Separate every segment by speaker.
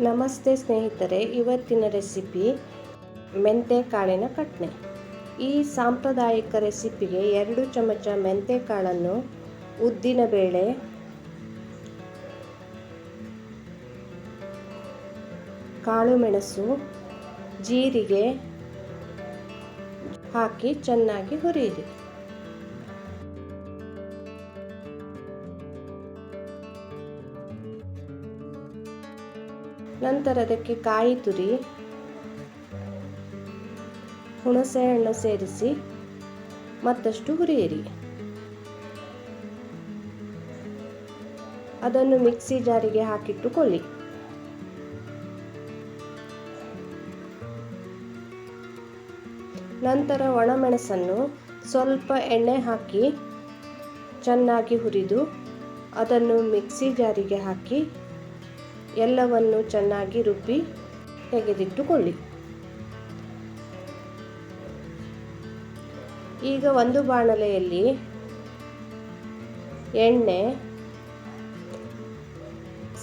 Speaker 1: ನಮಸ್ತೆ ಸ್ನೇಹಿತರೆ, ಇವತ್ತಿನ ರೆಸಿಪಿ ಮೆಂತೆ ಕಾಳಿನ ಕಟ್ನೆ. ಈ ಸಾಂಪ್ರದಾಯಿಕ ರೆಸಿಪಿಗೆ 2 ಚಮಚ ಮೆಂತೆ ಕಾಳನ್ನು ಉದ್ದಿನ ಬೇಳೆ, ಕಾಳು ಮೆಣಸು, ಜೀರಿಗೆ ಹಾಕಿ ಚೆನ್ನಾಗಿ ಹುರಿಯಿರಿ. ನಂತರ ಅದಕ್ಕೆ ಕಾಯಿ ತುರಿ, ಹುಣಸೆ ಹಣ್ಣು ಸೇರಿಸಿ ಮತ್ತಷ್ಟು ಹುರಿಯಿರಿ. ಅದನ್ನು ಮಿಕ್ಸಿ ಜಾರಿಗೆ ಹಾಕಿಟ್ಟುಕೊಳ್ಳಿ. ನಂತರ ಒಣಮೆಣಸನ್ನು ಸ್ವಲ್ಪ ಎಣ್ಣೆ ಹಾಕಿ ಚೆನ್ನಾಗಿ ಹುರಿದು ಅದನ್ನು ಮಿಕ್ಸಿ ಜಾರಿಗೆ ಹಾಕಿ ಎಲ್ಲವನ್ನು ಚೆನ್ನಾಗಿ ರುಬ್ಬಿ ತೆಗೆದಿಟ್ಟುಕೊಳ್ಳಿ. ಈಗ ಒಂದು ಬಾಣಲೆಯಲ್ಲಿ ಎಣ್ಣೆ,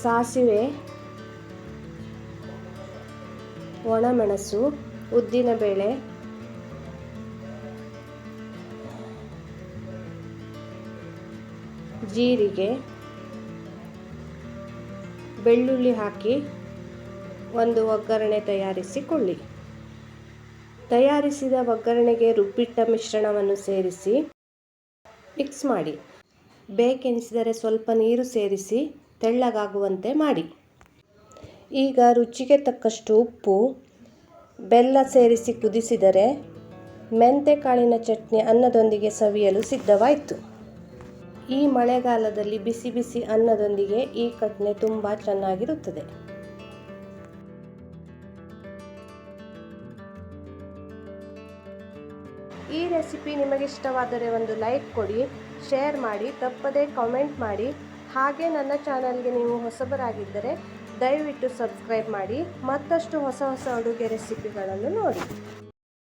Speaker 1: ಸಾಸಿವೆ, ಒಣಮೆಣಸು, ಉದ್ದಿನಬೇಳೆ, ಜೀರಿಗೆ, ಬೆಳ್ಳುಳ್ಳಿ ಹಾಕಿ ಒಂದು ಒಗ್ಗರಣೆ ತಯಾರಿಸಿಕೊಳ್ಳಿ. ತಯಾರಿಸಿದ ಒಗ್ಗರಣೆಗೆ ರುಬ್ಬಿಟ್ಟ ಮಿಶ್ರಣವನ್ನು ಸೇರಿಸಿ ಮಿಕ್ಸ್ ಮಾಡಿ. ಬೇಕೆನಿಸಿದರೆ ಸ್ವಲ್ಪ ನೀರು ಸೇರಿಸಿ ತೆಳ್ಳಗಾಗುವಂತೆ ಮಾಡಿ. ಈಗ ರುಚಿಗೆ ತಕ್ಕಷ್ಟು ಉಪ್ಪು, ಬೆಲ್ಲ ಸೇರಿಸಿ ಕುದಿಸಿದರೆ ಮೆಂತೆ ಕಾಳಿನ ಚಟ್ನಿ ಅನ್ನದೊಂದಿಗೆ ಸವಿಯಲು ಸಿದ್ಧವಾಯಿತು. ಈ ಮಳೆಗಾಲದಲ್ಲಿ ಬಿಸಿ ಬಿಸಿ ಅನ್ನದೊಂದಿಗೆ ಈ ಕಟ್ನೆ ತುಂಬ ಚೆನ್ನಾಗಿರುತ್ತದೆ. ಈ ರೆಸಿಪಿ ನಿಮಗೆ ಇಷ್ಟವಾದರೆ ಒಂದು ಲೈಕ್ ಕೊಡಿ, ಶೇರ್ ಮಾಡಿ, ತಪ್ಪದೇ ಕಾಮೆಂಟ್ ಮಾಡಿ. ಹಾಗೆ ನನ್ನ ಚಾನಲ್ಗೆ ನೀವು ಹೊಸಬರಾಗಿದ್ದರೆ ದಯವಿಟ್ಟು ಸಬ್ಸ್ಕ್ರೈಬ್ ಮಾಡಿ. ಮತ್ತಷ್ಟು ಹೊಸ ಹೊಸ ಅಡುಗೆ ರೆಸಿಪಿಗಳನ್ನು ನೋಡಿ.